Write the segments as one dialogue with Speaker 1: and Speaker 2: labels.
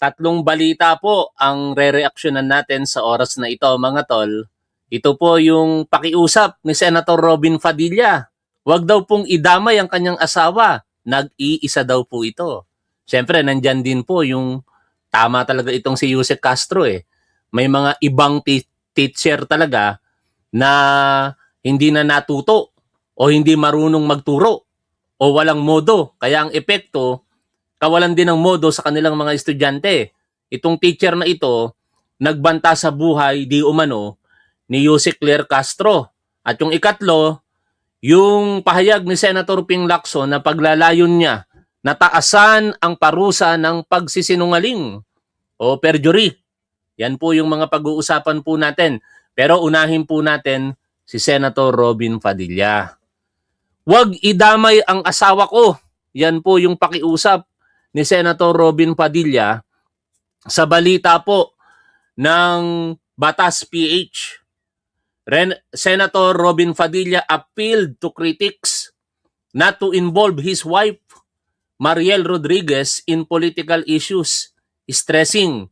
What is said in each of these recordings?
Speaker 1: Tatlong balita po ang re-reaksyonan natin sa oras na ito, mga tol. Ito po yung pakiusap ni Senator Robin Padilla. Huwag daw pong idamay ang kanyang asawa. Nag-iisa daw po ito. Siyempre, nandyan din po yung tama talaga itong si Yusek Castro eh. May mga ibang teacher talaga na hindi na natuto o hindi marunong magturo o walang modo. Kaya ang epekto, kawalan din ng modo sa kanilang mga estudyante. Itong teacher na ito, nagbanta sa buhay di umano ni Yusek Claire Castro. At yung ikatlo, yung pahayag ni Senator Ping Lacson na paglalayon niya na taasan ang parusa ng pagsisinungaling o perjury. Yan po yung mga pag-uusapan po natin. Pero unahin po natin si Senator Robin Padilla. Huwag idamay ang asawa ko. Yan po yung pakiusap ni Senator Robin Padilla sa balita po ng Batas PH. Senator Robin Padilla appealed to critics not to involve his wife, Mariel Rodriguez, in political issues, stressing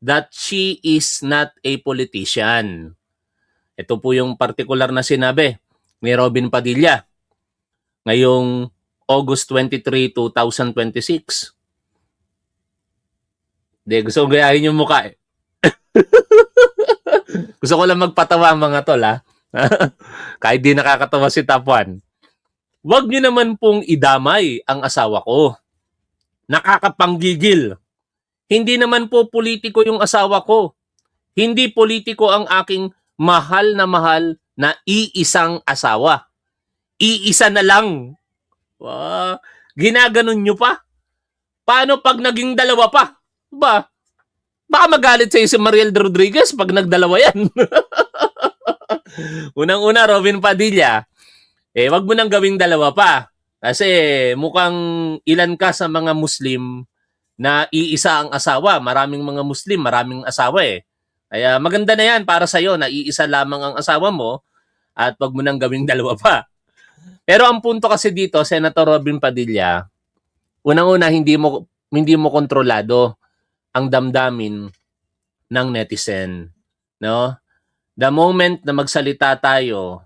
Speaker 1: that she is not a politician. Ito po yung particular na sinabi ni Robin Padilla ngayong August 23, 2026. Gusto ko gayahin yung mukha eh. Gusto ko lang magpatawa mga tol ha. Kahit di nakakatawa si Top 1. Huwag niyo naman pong idamay ang asawa ko. Nakakapanggigil. Hindi naman po politiko yung asawa ko. Hindi politiko ang aking mahal na iisang asawa. Iisa na lang. Wow. Ginaganon nyo pa? Paano pag naging dalawa pa? Ba? Baka magalit sa si Mariel Rodriguez pag nagdalawa yan. Unang-una, Robin Padilla, wag mo nang gawing dalawa pa. Kasi mukhang ilan ka sa mga Muslim na iisa ang asawa. Maraming mga Muslim, maraming asawa eh. Kaya maganda na yan para sa'yo na iisa lamang ang asawa mo at wag mo nang gawing dalawa pa. Pero ang punto kasi dito, Senator Robin Padilla, unang-una, hindi mo kontrolado ang damdamin ng netizen, no? The moment na magsalita tayo,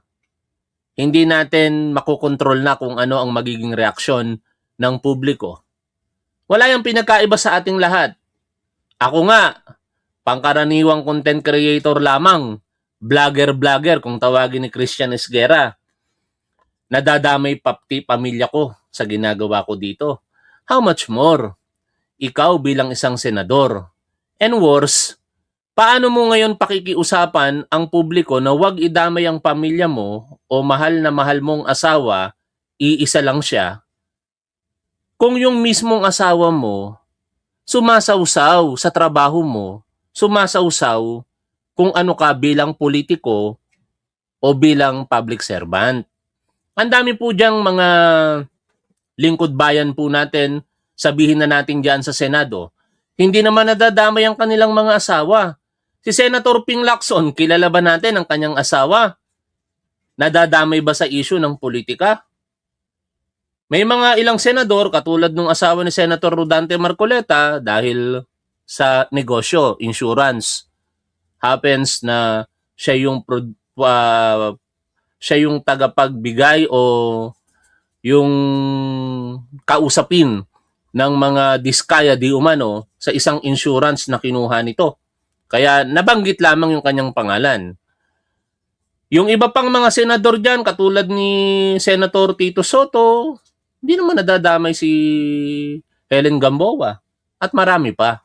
Speaker 1: hindi natin makokontrol na kung ano ang magiging reaksyon ng publiko. Wala yung pinagkaiba sa ating lahat. Ako nga, pangkaraniwang content creator lamang, vlogger kung tawagin ni Christian Esguerra. Nadadamay pati pamilya ko sa ginagawa ko dito. How much more? Ikaw bilang isang senador. And worse, paano mo ngayon pakikiusapan ang publiko na huwag idamay ang pamilya mo o mahal na mahal mong asawa, iisa lang siya, kung yung mismong asawa mo sumasawsaw sa trabaho mo, sumasawsaw kung ano ka bilang politiko o bilang public servant. Ang dami po diyang mga lingkod bayan po natin, sabihin na natin dyan sa Senado, hindi naman nadadamay ang kanilang mga asawa. Si Senator Ping Lacson, kilala ba natin ang kanyang asawa? Nadadamay ba sa issue ng politika? May mga ilang senador, katulad ng asawa ni Senator Rodante Marcoleta, dahil sa negosyo, insurance, happens na siya yung tagapagbigay o yung kausapin ng mga diskaya di umano sa isang insurance na kinuha nito. Kaya nabanggit lamang yung kanyang pangalan. Yung iba pang mga senador dyan, katulad ni Senator Tito Soto, hindi naman nadadamay si Helen Gamboa. At marami pa.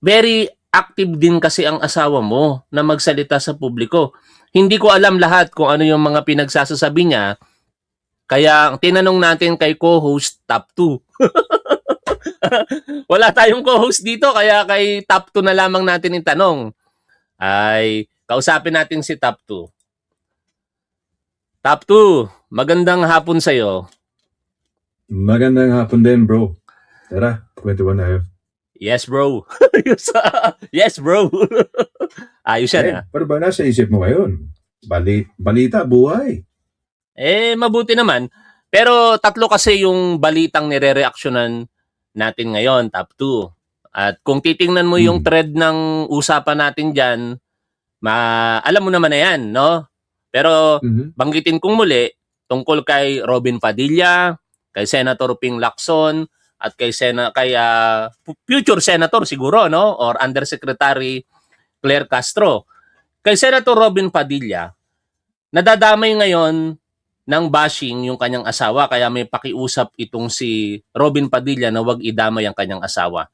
Speaker 1: Very active din kasi ang asawa mo na magsalita sa publiko. Hindi ko alam lahat kung ano yung mga pinagsasasabi niya. Kaya tinanong natin kay co-host Top 2. Wala tayong co-host dito kaya kay Top 2 na lamang natin itanong. Ay, kausapin natin si Top 2. Top 2, magandang hapon sa'yo.
Speaker 2: Magandang hapon din, bro. Tara, kwentuhan tayo.
Speaker 1: Yes, bro. Yes, bro. Ayos yan, ha?
Speaker 2: Pero ba nasa isip mo ngayon? Balita, buhay.
Speaker 1: Mabuti naman. Pero tatlo kasi yung balitang nire-reaksyonan natin ngayon, Top At kung titingnan mo yung thread ng usapan natin dyan, alam mo naman na yan, no? Pero banggitin kong muli, tungkol kay Robin Padilla, kay Senator Ping Lacson, at kay future senator siguro, no? Or Undersecretary Claire Castro. Kay Senator Robin Padilla, nadadamay ngayon ng bashing yung kanyang asawa, kaya may pakiusap itong si Robin Padilla na wag idamay ang kanyang asawa.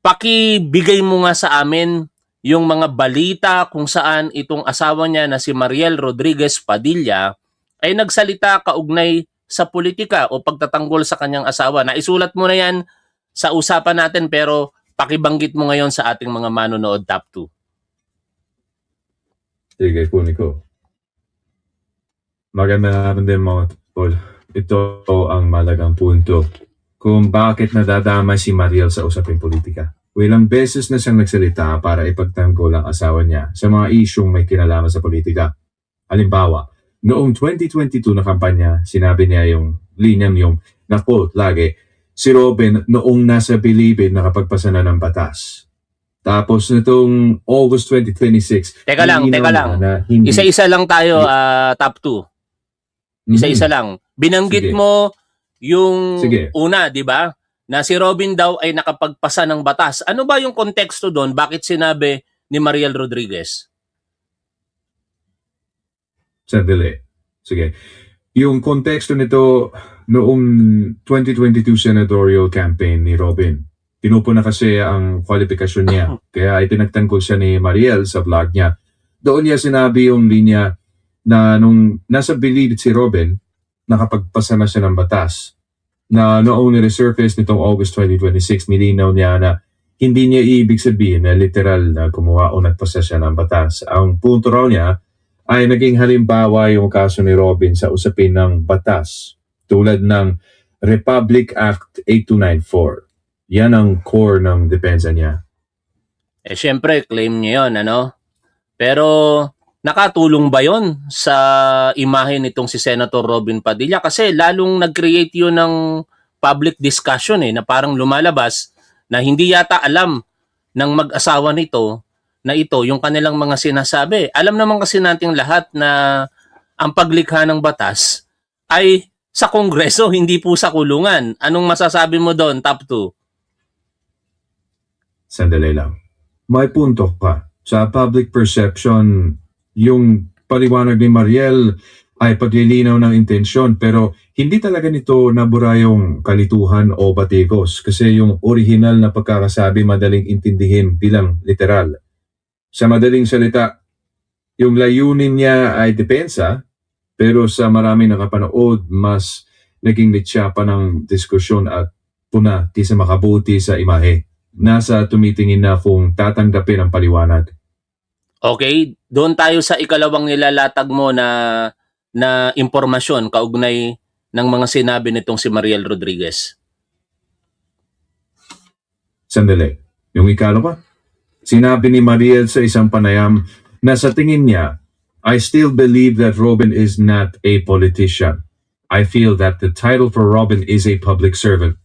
Speaker 1: Pakibigay mo nga sa amin yung mga balita kung saan itong asawa niya na si Mariel Rodriguez Padilla ay nagsalita kaugnay sa politika o pagtatanggol sa kanyang asawa. Naisulat mo na yan sa usapan natin, pero pakibanggit mo ngayon sa ating mga manonood top 2.
Speaker 2: Sige, kunin ko. Magandang hapon din mga tol. Ito ang malagang punto kung bakit nadadamay si Mariel sa usaping politika. Ilang beses na siyang nagsalita para ipagtanggol ang asawa niya sa mga isyong may kinalaman sa politika. Halimbawa, noong 2022 na kampanya, sinabi niya yung linyam yung na-quote lagi, si Robin noong nasa bilibid nakapagpasa na ng batas. Tapos nitong August 2026,
Speaker 1: Teka lang. Isa-isa lang tayo, top 2. Isa-isa lang. Binanggit mo yung una, di ba? Na si Robin daw ay nakapagpasa ng batas. Ano ba yung konteksto doon? Bakit sinabi ni Mariel Rodriguez?
Speaker 2: Sandali. Sige. Yung konteksto nito noong 2022 senatorial campaign ni Robin. Pinupuna kasi ang kwalifikasyon niya. Kaya ipinagtanggol siya ni Mariel sa vlog niya. Doon niya sinabi yung linya na nung nasa bilibid si Robin, nakapagpasa na siya ng batas. Na noong ni-resurface nitong August 2026, nilinaw niya na hindi niya ibig sabihin na literal na gumawa o nagpasa siya ng batas. Ang punto raw niya ay naging halimbawa yung kaso ni Robin sa usapin ng batas tulad ng Republic Act 8294. Yan ang core ng depensa niya.
Speaker 1: Siyempre, claim niya yun, ano? Pero nakatulong ba yon sa imahe nitong si Senator Robin Padilla? Kasi lalong nag-create yun ng public discussion na parang lumalabas na hindi yata alam ng mag-asawa nito na ito yung kanilang mga sinasabi. Alam naman kasi nating lahat na ang paglikha ng batas ay sa Kongreso, hindi po sa kulungan. Anong masasabi mo doon, top 2?
Speaker 2: Sandali lang. May punto ka. Sa public perception, yung paliwanag ni Mariel ay paglilinaw ng intensyon, pero hindi talaga nito nabura yung kalituhan o batikos kasi yung original na pagkakasabi madaling intindihin bilang literal. Sa madaling salita, yung layunin niya ay depensa, pero sa maraming nakapanood, mas naging litsa pa ng diskusyon at puna kaysa makabuti sa imahe. Nasa tumitingin na kung tatanggapin ang paliwanag.
Speaker 1: Okay, doon tayo sa ikalawang nilalatag mo na impormasyon kaugnay ng mga sinabi nitong si Mariel Rodriguez.
Speaker 2: Sandali. Yung ikalawa? Sinabi ni Mariel sa isang panayam na sa tingin niya, I still believe that Robin is not a politician. I feel that the title for Robin is a public servant.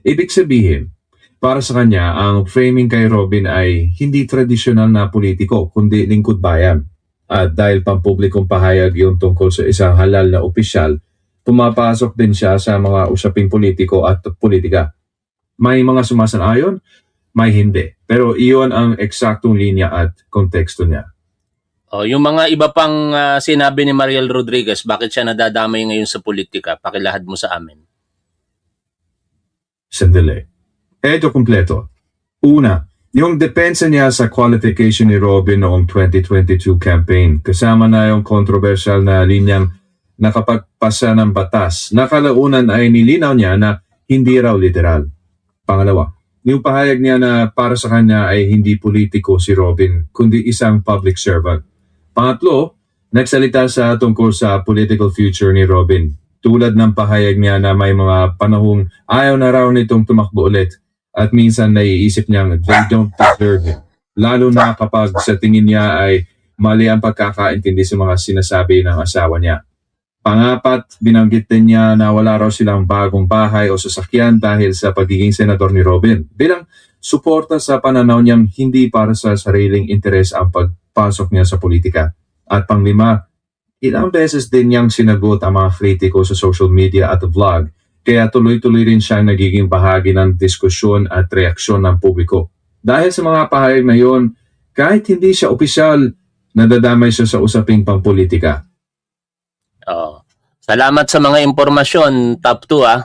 Speaker 2: Ibig sabihin, para sa kanya, ang framing kay Robin ay hindi tradisyonal na politiko, kundi lingkod bayan. At dahil pampublikong pahayag yung tungkol sa isang halal na opisyal, pumapasok din siya sa mga usaping politiko at politika. May mga sumasang-ayon, may hindi. Pero iyon ang eksaktong linya at konteksto niya.
Speaker 1: Yung mga iba pang sinabi ni Mariel Rodriguez, bakit siya nadadamay ngayon sa politika? Pakilahad mo sa amin.
Speaker 2: Sandali. Eto kumpleto. Una, yung depensa niya sa qualification ni Robin noong 2022 campaign, kasama na yung controversial na linyang nakapagpasa ng batas. Nakalaunan ay nilinaw niya na hindi raw literal. Pangalawa, yung pahayag niya na para sa kanya ay hindi politiko si Robin, kundi isang public servant. Pangatlo, nagsalita sa tungkol sa political future ni Robin. Tulad ng pahayag niya na may mga panahong ayaw na raw nitong tumakbo ulit. At minsan naiisip niyang they don't deserve it. Lalo na kapag sa tingin niya ay mali ang pagkakaintindi sa mga sinasabi ng asawa niya. Pangapat, binanggit din niya na wala raw silang bagong bahay o sasakyan dahil sa pagiging senador ni Robin. Bilang suporta sa pananaw niyang hindi para sa sariling interes ang pagpasok niya sa politika. At panglima, ilang beses din niyang sinagot ang mga kritiko sa social media at vlog, kaya tuloy-tuloy rin siyang nagiging bahagi ng diskusyon at reaksyon ng publiko. Dahil sa mga pahayag na yon, kahit hindi siya opisyal, nadadamay siya sa usaping pampolitika.
Speaker 1: Oh. Salamat sa mga impormasyon, top 2 ah.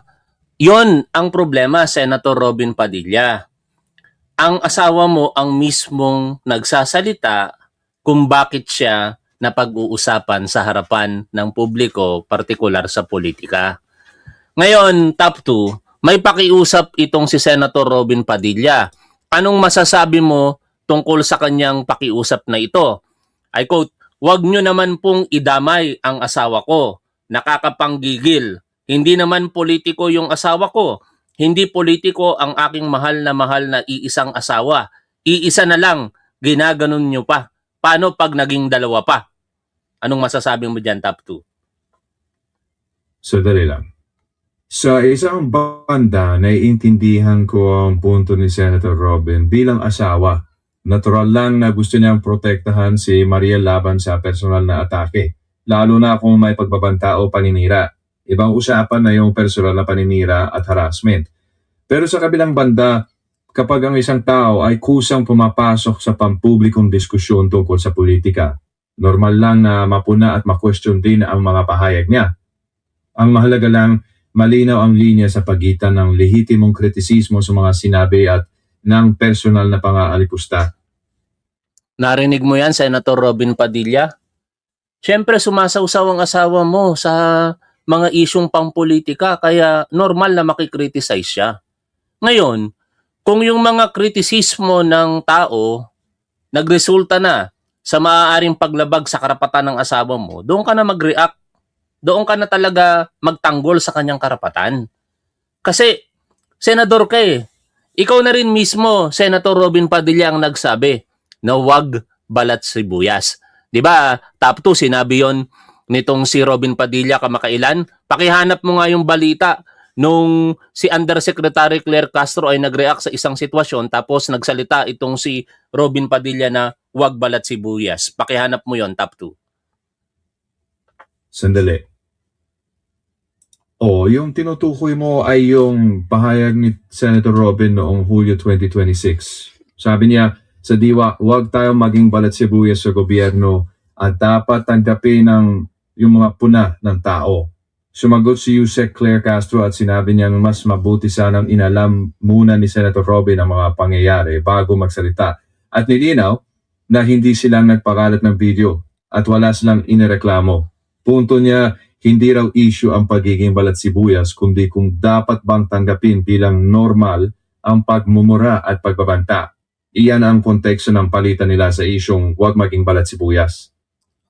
Speaker 1: Yon ang problema, Senator Robin Padilla. Ang asawa mo ang mismong nagsasalita kung bakit siya napag-uusapan sa harapan ng publiko, partikular sa politika. Ngayon, top 2, may pakiusap itong si Senator Robin Padilla. Anong masasabi mo tungkol sa kanyang pakiusap na ito? I quote, "Huwag nyo naman pong idamay ang asawa ko. Nakakapanggigil. Hindi naman politiko yung asawa ko. Hindi politiko ang aking mahal na iisang asawa. Iisa na lang, ginaganon nyo pa. Paano pag naging dalawa pa?" Anong masasabi mo dyan, top 2?
Speaker 2: Sandali lang. Sa isang banda, naiintindihan ko ang punto ni Senator Robin bilang asawa. Natural lang na gusto niyang protektahan si Mariel laban sa personal na atake, lalo na kung may pagbabanta o paninira. Ibang usapan na yung personal na paninira at harassment. Pero sa kabilang banda, kapag ang isang tao ay kusang pumapasok sa pampublikong diskusyon tungkol sa politika, normal lang na mapuna at ma-question din ang mga pahayag niya. Ang mahalaga lang, malinaw ang linya sa pagitan ng lehitimong kritisismo sa mga sinabi at ng personal na pang-aalipusta.
Speaker 1: Narinig mo yan, Senator Robin Padilla? Siyempre, sumasawsaw ang asawa mo sa mga isyong pampolitika, kaya normal na makikriticize siya. Ngayon, kung yung mga kritisismo ng tao nagresulta na sa maaaring paglabag sa karapatan ng asawa mo, doon ka na mag-react. Doon ka na talaga magtanggol sa kanyang karapatan. Kasi, senador ka eh. Ikaw na rin mismo, Senator Robin Padilla, ang nagsabi na huwag balat sibuyas. 'Di ba? Top 2, sinabi yon nitong si Robin Padilla kamakailan. Pakihanap mo nga yung balita nung si Undersecretary Claire Castro ay nag-react sa isang sitwasyon tapos nagsalita itong si Robin Padilla na huwag balat sibuyas. Pakihanap mo yon, top 2.
Speaker 2: Sandali. Yung tinutukoy mo ay yung pahayag ni Senator Robin noong Hulyo 2026. Sabi niya, sa diwa, huwag tayong maging balat sibuyas sa gobyerno at dapat tanggapin yung mga puna ng tao. Sumagot si Yusek Claire Castro at sinabi niya mas mabuti sanang inalam muna ni Senator Robin ang mga pangyayari bago magsalita. At nilinaw na hindi silang nagpakalat ng video at wala silang inireklamo. Punto niya, hindi raw issue ang pagiging balat sibuyas kundi kung dapat bang tanggapin bilang normal ang pagmumura at pagbabanta. Iyan ang konteksto ng palitan nila sa isyong huwag maging balat sibuyas.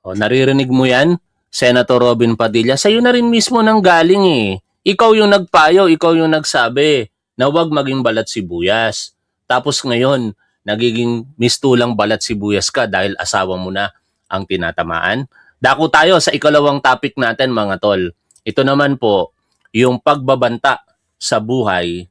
Speaker 1: Naririnig mo yan, Senator Robin Padilla? Sa'yo na rin mismo nang galing eh. Ikaw yung nagpayo, ikaw yung nagsabi na huwag maging balat sibuyas. Tapos ngayon, nagiging mistulang balat sibuyas ka dahil asawa mo na ang tinatamaan. Dako tayo sa ikalawang topic natin, mga tol. Ito naman po, yung pagbabanta sa buhay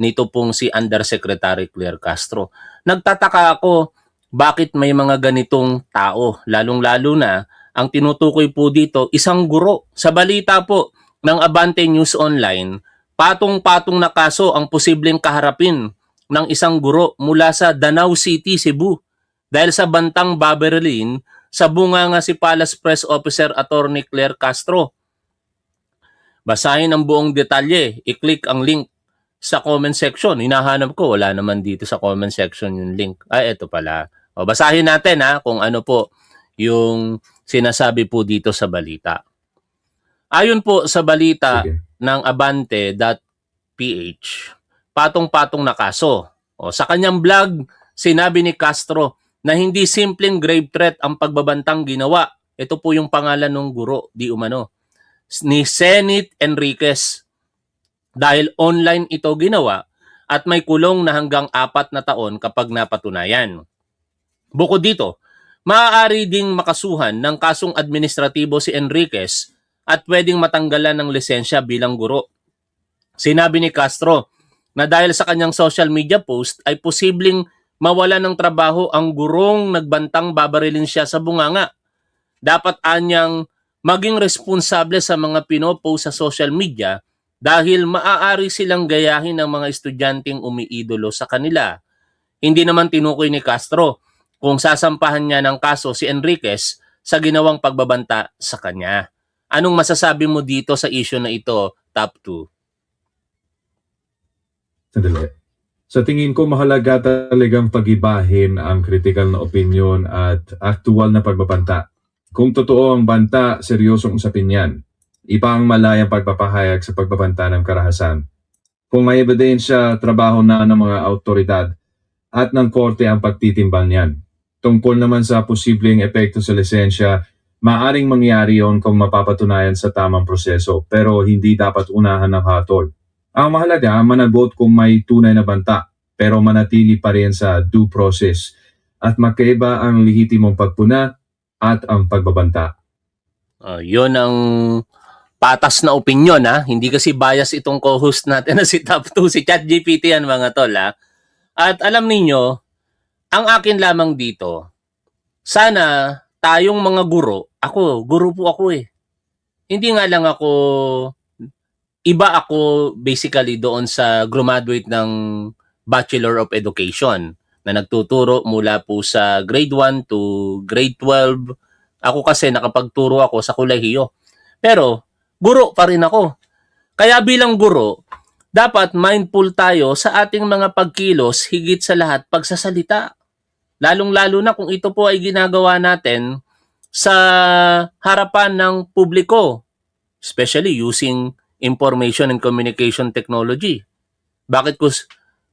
Speaker 1: nito pong si Undersecretary Claire Castro. Nagtataka ako bakit may mga ganitong tao, lalong-lalo na ang tinutukoy po dito, isang guro. Sa balita po ng Abante News Online, patong-patong na kaso ang posibleng kaharapin ng isang guro mula sa Danau City, Cebu. Dahil sa bantang babarilin sa bunganga si Palace Press Officer Attorney Claire Castro. Basahin ang buong detalye. I-click ang link sa comment section. Hinahanap ko, wala naman dito sa comment section yung link. Ay, eto pala. Basahin natin kung ano po yung sinasabi po dito sa balita. Ayon po sa balita ng Abante.ph, patong-patong na kaso. Sa kanyang vlog, sinabi ni Castro na hindi simpleng grave threat ang pagbabantang ginawa. Ito po yung pangalan ng guro, di umano, ni Zenith Enriquez. Dahil online ito ginawa at may kulong na hanggang 4 na taon kapag napatunayan. Bukod dito, maaari ding makasuhan ng kasong administratibo si Enriquez at pwedeng matanggalan ng lisensya bilang guro. Sinabi ni Castro na dahil sa kanyang social media post ay posibleng mawala ng trabaho ang gurong nagbantang babarilin siya sa bunganga. Dapat anyang maging responsable sa mga pinopost sa social media dahil maaari silang gayahin ng mga estudyanteng umiidolo sa kanila. Hindi naman tinukoy ni Castro kung sasampahan niya ng kaso si Enriquez sa ginawang pagbabanta sa kanya. Anong masasabi mo dito sa issue na ito, Top 2?
Speaker 2: Sandali. Sa tingin ko, mahalaga talagang pag-ibahin ang critical na opinion at aktual na pagbabanta. Kung totoo ang banta, seryosong usapin yan. Iba ang malayang pagpapahayag sa pagbabanta ng karahasan. Kung may ebidensya, trabaho na ng mga autoridad at ng korte ang pagtitimbang niyan. Tungkol naman sa posibleng epekto sa lisensya, maaring mangyari yon kung mapapatunayan sa tamang proseso pero hindi dapat unahan ng hatol. Ang mahalaga, managot kung may tunay na banta pero manatili pa rin sa due process at magkaiba ang lehitimong pagpuna at ang pagbabanta.
Speaker 1: Yun ang patas na opinion, ha. Hindi kasi bias itong co-host natin na si Top 2, si ChatGPT yan mga tol, ha. At alam ninyo, ang akin lamang dito, sana tayong mga guro, guro po ako eh. Hindi nga lang ako, iba ako basically doon sa graduate ng Bachelor of Education na nagtuturo mula po sa grade 1 to grade 12. Ako kasi nakapagturo ako sa kolehiyo. Pero guro pa rin ako. Kaya bilang guro, dapat mindful tayo sa ating mga pagkilos, higit sa lahat pagsasalita. Lalong-lalo na kung ito po ay ginagawa natin sa harapan ng publiko, especially using information and communication technology. Bakit ko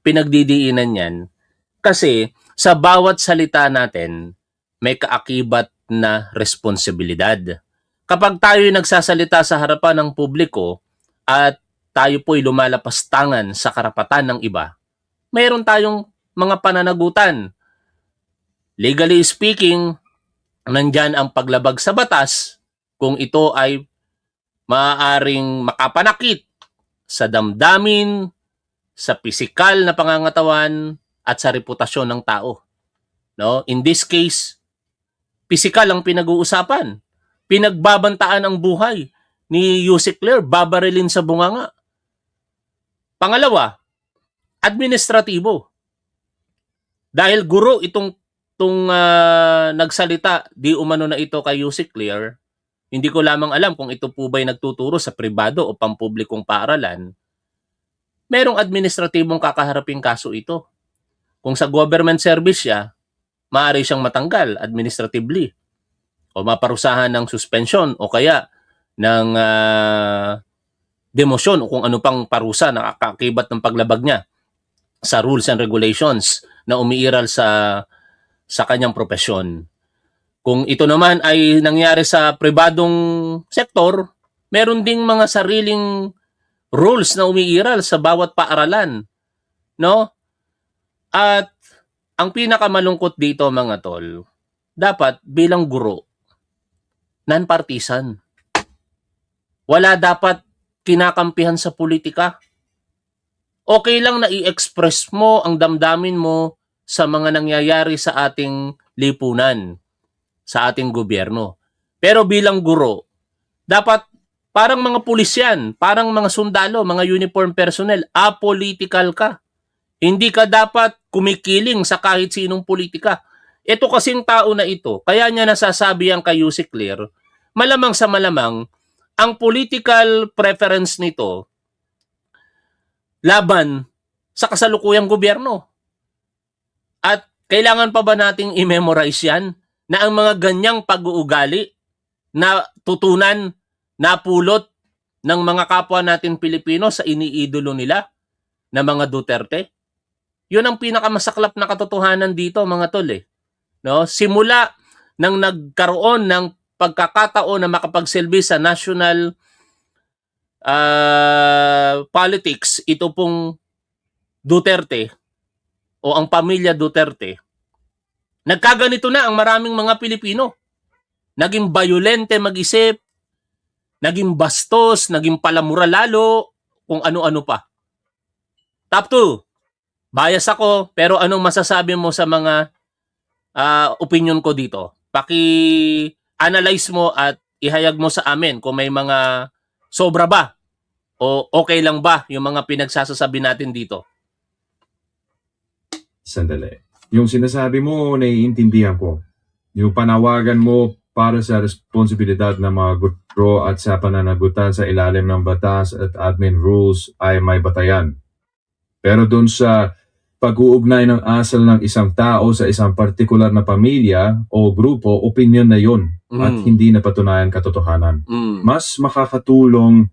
Speaker 1: pinagdidiinan yan? Kasi sa bawat salita natin, may kaakibat na responsibilidad. Kapag tayo nagsasalita sa harapan ng publiko at tayo po'y lumalapastangan sa karapatan ng iba, mayroon tayong mga pananagutan. Legally speaking, nandyan ang paglabag sa batas kung ito ay maaaring makapanakit sa damdamin, sa pisikal na pangangatawan, at sa reputasyon ng tao. No? In this case, pisikal ang pinag-uusapan. Pinagbabantaan ang buhay ni Yusek Claire, babarilin sa bunganga. Pangalawa, administratibo. Dahil guro itong nagsalita, di umano na ito kay Yusek Claire, hindi ko lamang alam kung ito po ba'y nagtuturo sa pribado o pampublikong paaralan, merong administratibong kakaharaping kaso ito. Kung sa government service siya, maaari siyang matanggal administratively o maparusahan ng suspension o kaya ng demosyon o kung ano pang parusa na kaakibat ng paglabag niya sa rules and regulations na umiiral sa kanyang propesyon. Kung ito naman ay nangyari sa pribadong sektor, meron ding mga sariling rules na umiiral sa bawat paaralan, no? At ang pinakamalungkot dito mga tol, dapat bilang guro, non-partisan. Wala dapat kinakampihan sa politika. Okay lang na i-express mo ang damdamin mo sa mga nangyayari sa ating lipunan, sa ating gobyerno. Pero bilang guro, dapat parang mga pulis yan, parang mga sundalo, mga uniform personnel, apolitical ka. Hindi ka dapat kumikiling sa kahit sinong politika. Ito kasing tao na ito, kaya niya nasasabi ang kay Yusek Claire, malamang sa malamang, ang political preference nito laban sa kasalukuyang gobyerno. At kailangan pa ba nating i-memorize yan na ang mga ganyang pag-uugali na tutunan, napulot ng mga kapwa natin Pilipino sa iniidolo nila na mga Duterte? Yun ang pinakamasaklap na katotohanan dito mga tol eh. No? Simula nang nagkaroon ng pagkakataon na makapagsilbi sa national politics, ito pong Duterte o ang pamilya Duterte, nagkaganito na ang maraming mga Pilipino. Naging bayolente mag-isip, naging bastos, naging palamura lalo, kung ano-ano pa. Top 2, bias ako, pero anong masasabi mo sa mga opinion ko dito? Paki-analyze mo at ihayag mo sa amin kung may mga sobra ba o okay lang ba yung mga pinagsasasabi natin dito.
Speaker 2: Sandali. Yung sinasabi mo, naiintindihan ko. Yung panawagan mo para sa responsibilidad ng mga guro at sa pananagutan sa ilalim ng batas at admin rules ay may batayan. Pero doon sa pag-uugnay ng asal ng isang tao sa isang partikular na pamilya o grupo, opinion na yun at hindi napatunayan katotohanan. Mas makakatulong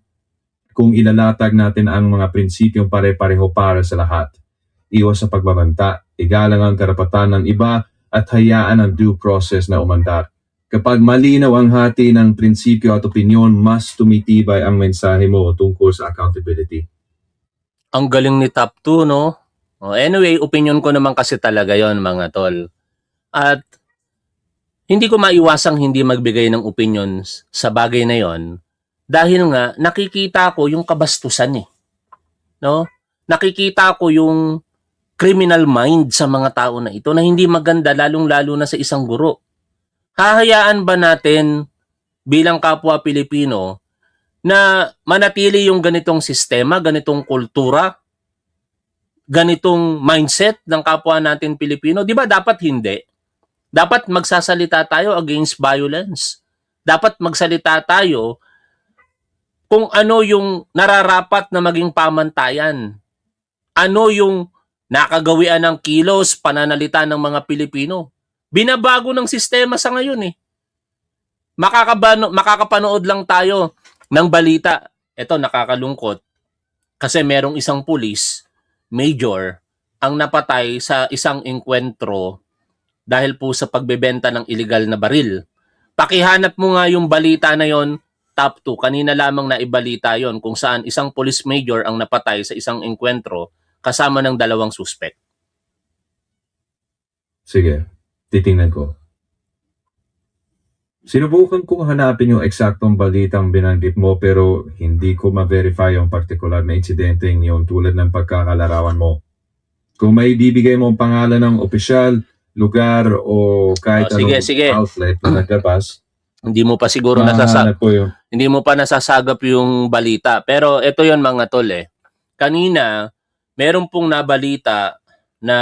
Speaker 2: kung ilalatag natin ang mga prinsipyong pare-pareho para sa lahat. Iwas sa pagbabanta, igalang ang karapatan ng iba at hayaan ang due process na umandar. Kapag malinaw ang hati ng prinsipyo at opinyon, mas tumitibay ang mensahe mo tungkol sa accountability.
Speaker 1: Ang galing ni Top 2, no? Anyway, opinion ko naman kasi talaga yon, mga tol. At hindi ko maiwasang hindi magbigay ng opinions sa bagay na yon dahil nga nakikita ko yung kabastusan eh. No? Nakikita ko yung criminal mind sa mga tao na ito na hindi maganda, lalong-lalo na sa isang guro. Hahayaan ba natin bilang kapwa Pilipino na manatili yung ganitong sistema, ganitong kultura, ganitong mindset ng kapwa natin Pilipino? Di ba dapat hindi? Dapat magsasalita tayo against violence. Dapat magsalita tayo kung ano yung nararapat na maging pamantayan. Ano yung nakagawian ng kilos, pananalita ng mga Pilipino. Binabago ng sistema sa ngayon eh. Makakapanood lang tayo ng balita. Ito, nakakalungkot. Kasi merong isang pulis, major, ang napatay sa isang engkwentro dahil po sa pagbebenta ng illegal na baril. Pakihanap mo nga yung balita na yon, Top 2. Kanina lamang na ibalita yon kung saan isang police major ang napatay sa isang engkwentro kasama ng 2 suspect.
Speaker 2: Sige, titingnan ko. Sinubukan kong hanapin yung eksaktong balitang binanggit mo pero hindi ko ma-verify yung particular na insidente yung tulad ng pagkakalarawan mo. Kung may bibigay mo ang pangalan ng opisyal, lugar o kahit
Speaker 1: sige,
Speaker 2: anong
Speaker 1: sige.
Speaker 2: outlet na naglabas,
Speaker 1: Hindi mo pa siguro
Speaker 2: mahanap ko yun.
Speaker 1: hindi mo pa nasasagap yung balita. Pero ito yon, mga tol eh. Kanina, meron pong nabalita na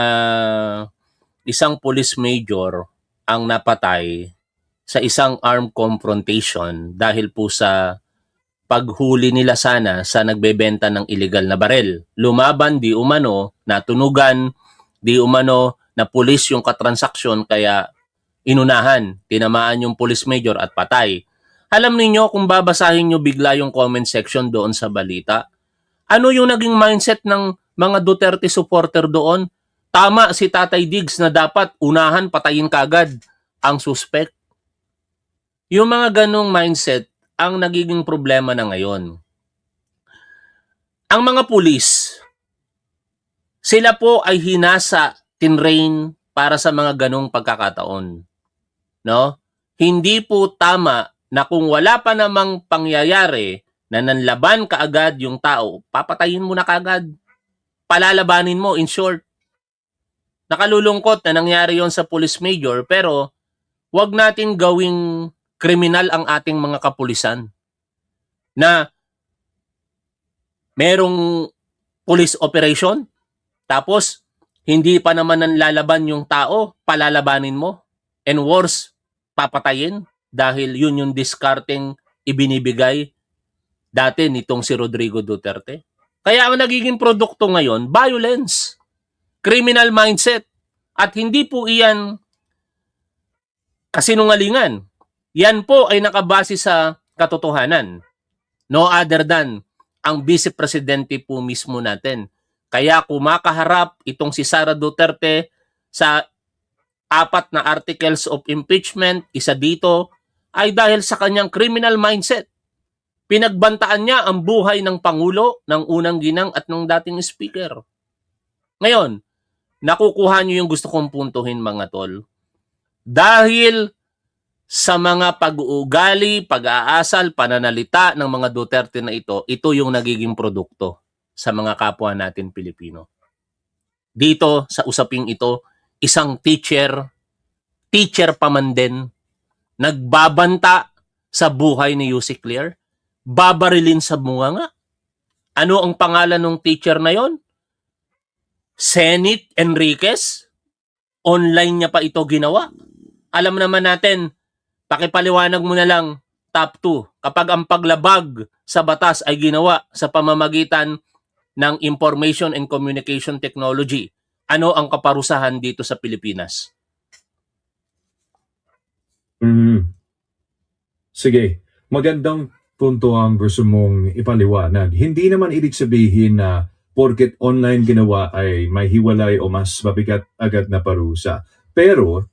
Speaker 1: isang police major ang napatay sa isang armed confrontation dahil po sa paghuli nila sana sa nagbebenta ng illegal na barel. Lumaban, di umano, natunugan, di umano, na pulis yung katransaksyon kaya inunahan, tinamaan yung police major at patay. Alam niyo kung babasahin niyo bigla yung comment section doon sa balita, ano yung naging mindset ng mga Duterte supporter doon? Tama si Tatay Diggs na dapat unahan, patayin kagad ang suspect. Yung mga ganong mindset ang nagiging problema na ngayon. Ang mga pulis, sila po ay hinasa, tinrain para sa mga ganong pagkakataon. No? Hindi po tama na kung wala pa namang pangyayari na nanlaban kaagad yung tao, papatayin mo na kaagad. Palalabanin mo, in short. Nakalulungkot na nangyari yon sa police major, pero wag natin gawing kriminal ang ating mga kapulisan. Na merong police operation, tapos hindi pa naman nanlalaban yung tao, palalabanin mo. And worse, papatayin dahil yun yung discarding ibinibigay dati nitong si Rodrigo Duterte. Kaya ang nagiging produkto ngayon, violence, criminal mindset, at hindi po iyan kasinungalingan. Yan po ay nakabase sa katotohanan. No other than ang Vice Presidente po mismo natin. Kaya kumakaharap itong si Sara Duterte sa 4 na articles of impeachment, isa dito ay dahil sa kanyang criminal mindset. Pinagbantaan niya ang buhay ng Pangulo, ng unang ginang at ng dating speaker. Ngayon, nakukuha niyo yung gusto kong puntuhin, mga tol. Dahil sa mga pag-uugali, pag-aasal, pananalita ng mga Duterte na ito yung nagiging produkto. sa mga kapwa natin Pilipino. Dito sa usaping ito, isang teacher pa man din, nagbabanta sa buhay ni Yusek Clear, babarilin sa bunganga. Ano ang pangalan ng teacher na yon? Senit Enriquez? Online niya pa ito ginawa. Alam naman natin, pakipaliwanag mo na lang, top 2, kapag ang paglabag sa batas ay ginawa sa pamamagitan ng Information and Communication Technology, ano ang kaparusahan dito sa Pilipinas?
Speaker 2: Sige, magandang punto ang gusto mong ipaliwanag. Hindi naman ibig sabihin na porket online ginawa ay may hiwalay o mas mabigat agad na parusa. Pero,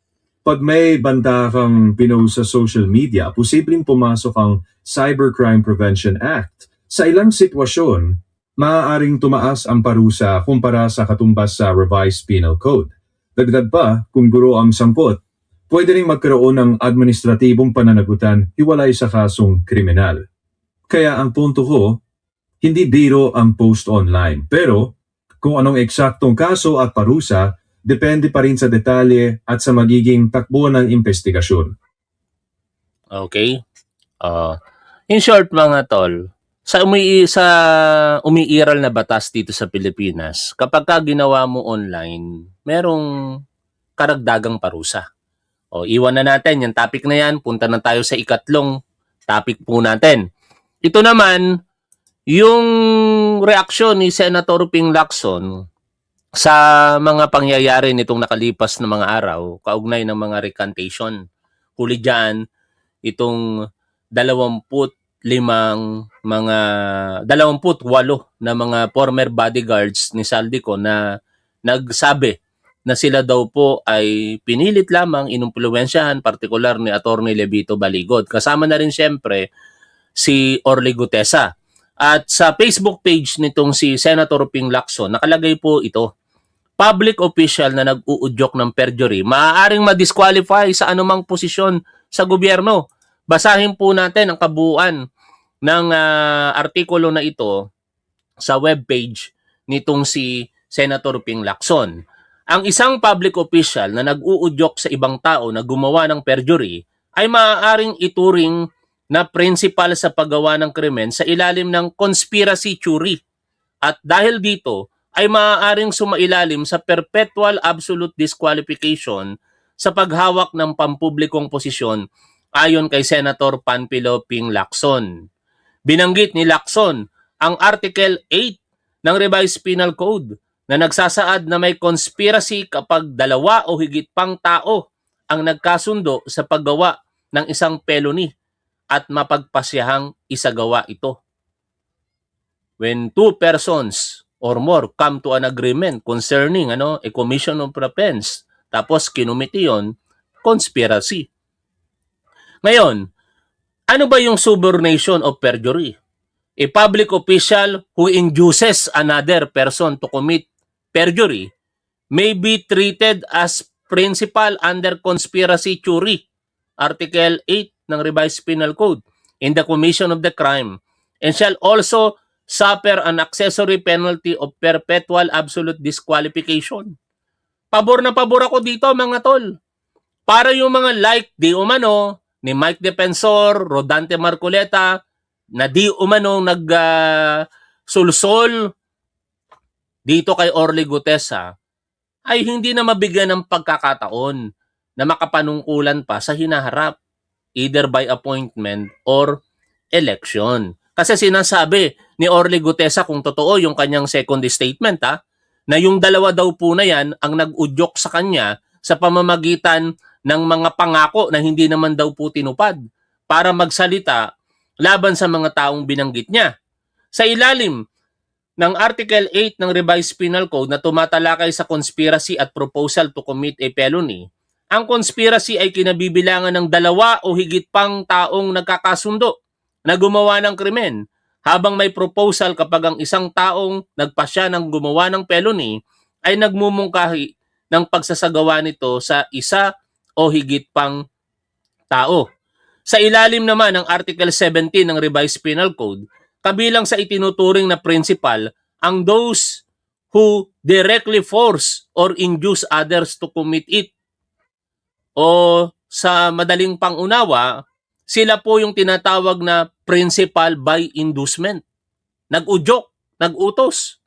Speaker 2: pag may banta kang pinost sa social media, posibleng pumasok ang Cybercrime Prevention Act. Sa ilang sitwasyon, maaaring tumaas ang parusa kumpara sa katumbas sa Revised Penal Code. Dagdag pa, kung guro ang sampot, pwede rin magkaroon ng administratibong pananagutan hiwalay sa kasong kriminal. Kaya ang punto ko, hindi biro ang post online. Pero kung anong eksaktong kaso at parusa, depende pa rin sa detalye at sa magiging takbo ng investigasyon.
Speaker 1: Okay? In short mga tol, sa umiiral na batas dito sa Pilipinas, kapag ka ginawa mo online, merong karagdagang parusa. Iwan na natin yung topic na yan. Punta na tayo sa ikatlong topic po natin. Ito naman, yung reaksyon ni Senator Ping Lacson sa mga pangyayari nitong nakalipas na mga araw, kaugnay ng mga recantation. Huli dyan, itong 28 na mga former bodyguards ni Saldico na nagsabi na sila daw po ay pinilit lamang inumpluwensyahan, partikular ni Attorney Levito Baligod. Kasama na rin siyempre si Orly Gutesa. At sa Facebook page nitong si Senator Ping Lacson, nakalagay po ito, public official na nag-uudyok ng perjury, maaaring ma-disqualify sa anumang posisyon sa gobyerno. Basahin po natin ang kabuuan ng artikulo na ito sa webpage nitong si Senator Ping Lacson. Ang isang public official na nag-uudyok sa ibang tao na gumawa ng perjury ay maaaring ituring na principal sa paggawa ng krimen sa ilalim ng conspiracy theory. At dahil dito ay maaaring sumailalim sa perpetual absolute disqualification sa paghawak ng pampublikong posisyon ayon kay Senator Panfilo Ping Lacson. Binanggit ni Lacson ang Article 8 ng Revised Penal Code na nagsasaad na may conspiracy kapag 2 o higit pang tao ang nagkasundo sa paggawa ng isang felony at mapagpasyahang isagawa ito. When 2 persons or more come to an agreement concerning a commission of offense, tapos kinumiti yon, conspiracy. Ngayon, ano ba yung subornation of perjury? A public official who induces another person to commit perjury may be treated as principal under conspiracy theory, Article 8 ng Revised Penal Code, in the commission of the crime, and shall also suffer an accessory penalty of perpetual absolute disqualification. Pabor na pabor ako dito mga tol. Para yung mga like di umano ni Mike Defensor, Rodante Marcoleta, na di umano nagsulsol dito kay Orly Gutesa, ay hindi na mabigyan ng pagkakataon na makapanungkulan pa sa hinaharap, either by appointment or election. Kasi sinasabi ni Orly Gutesa, kung totoo yung kanyang second statement, na yung 2 daw po na yan ang nag-udyok sa kanya sa pamamagitan ng mga pangako na hindi naman daw po tinupad para magsalita laban sa mga taong binanggit niya. Sa ilalim ng Article 8 ng Revised Penal Code na tumatalakay sa conspiracy at proposal to commit a felony, ang conspiracy ay kinabibilangan ng 2 o higit pang taong nagkakasundo na gumawa ng krimen, habang may proposal kapag ang isang taong nagpasya ng gumawa ng felony ay nagmumungkahi ng pagsasagawa nito sa isa o higit pang tao. Sa ilalim naman ng Article 17 ng Revised Penal Code, kabilang sa itinuturing na principal ang those who directly force or induce others to commit it. O sa madaling pangunawa, sila po yung tinatawag na principal by inducement. Nag-udyok, nag-utos.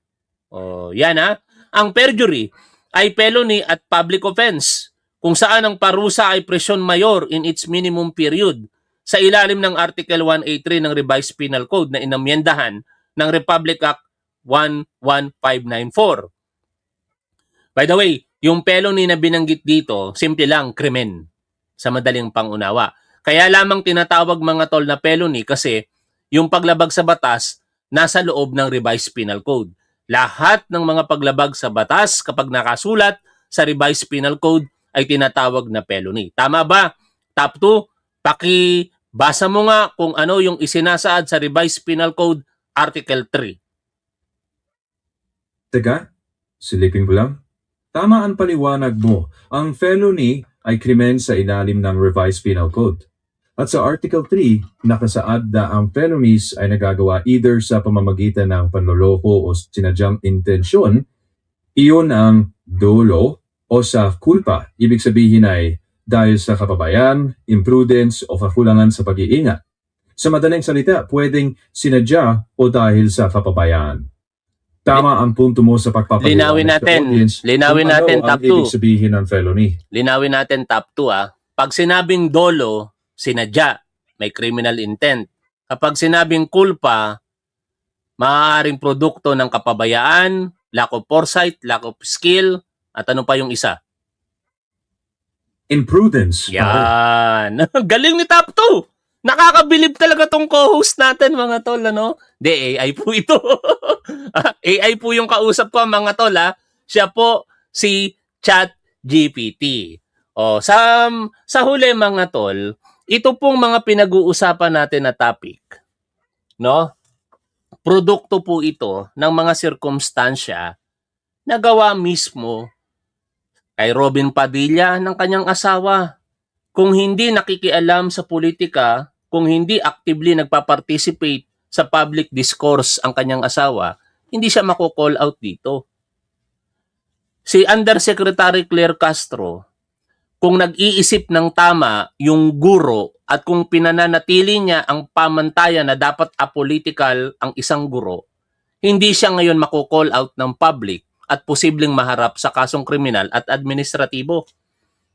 Speaker 1: O, yan ha. Ang perjury ay felony at public offense kung saan ang parusa ay presyon mayor in its minimum period sa ilalim ng Article 183 ng Revised Penal Code na inamyendahan ng Republic Act 11594. By the way, yung felony na binanggit dito, simple lang, krimen sa madaling pangunawa. Kaya lamang tinatawag mga tol na felony kasi yung paglabag sa batas nasa loob ng Revised Penal Code. Lahat ng mga paglabag sa batas kapag nakasulat sa Revised Penal Code ay tinatawag na felony. Tama ba? Top 2, pakibasa mo nga kung ano yung isinasaad sa Revised Penal Code Article 3.
Speaker 2: Teka, silipin ko lang. Tama ang paliwanag mo. Ang felony ay krimen sa ilalim ng Revised Penal Code. At sa Article 3, nakasaad na ang felonies ay nagagawa either sa pamamagitan ng panloloko o sinadyang intensyon, iyon ang dolo o sa kulpa. Ibig sabihin ay dahil sa kapabayan, imprudence o kakulangan sa pag-iingat. Sa madaling salita, pwedeng sinadya o dahil sa kapabayaan. Tama ang punto mo sa pagpapaliwanag
Speaker 1: Linawin natin.
Speaker 2: sa audience
Speaker 1: Linawin
Speaker 2: kung
Speaker 1: natin,
Speaker 2: ano ang
Speaker 1: top
Speaker 2: ibig
Speaker 1: 2.
Speaker 2: sabihin ng felony.
Speaker 1: Linawin natin top 2 ah. Pag sinabing dolo, sinadya, may criminal intent. Kapag sinabing kulpa, maaaring produkto ng kapabayaan, lack of foresight, lack of skill, at ano pa yung isa?
Speaker 2: Imprudence. pare.
Speaker 1: Yan. Galing ni top 2. Nakakabilib talaga tong co-host natin mga tol, ano? De, AI po ito. AI po yung kausap ko mga tol, ha? Siya po si ChatGPT. O, sa huli mga tol, ito pong mga pinag-uusapan natin na topic, no? Produkto po ito ng mga sirkumstansya na gawa mismo kay Robin Padilla ng kanyang asawa. Kung hindi nakikialam sa politika, kung hindi actively nagpa-participate sa public discourse ang kanyang asawa, hindi siya mako-call out dito. Si Undersecretary Claire Castro, kung nag-iisip ng tama yung guro at kung pinananatili niya ang pamantayan na dapat apolitical ang isang guro, hindi siya ngayon mako-call out ng public at posibleng maharap sa kasong kriminal at administratibo.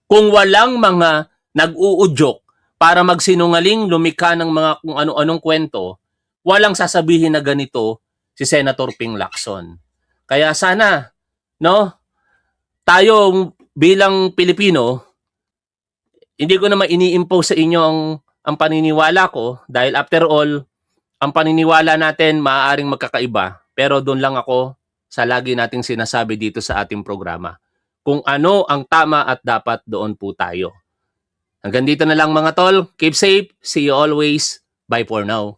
Speaker 1: Kung walang mga nag-uudyok para magsinungaling lumikha ng mga kung ano-anong kwento, walang sasabihin na ganito si Senator Ping Lacson. Kaya sana, no, tayo bilang Pilipino, hindi ko naman ini-impose sa inyo ang paniniwala ko dahil after all, ang paniniwala natin maaaring magkakaiba. Pero doon lang ako sa lagi nating sinasabi dito sa ating programa. Kung ano ang tama at dapat, doon po tayo. Hanggang dito na lang mga tol. Keep safe. See you always. Bye for now.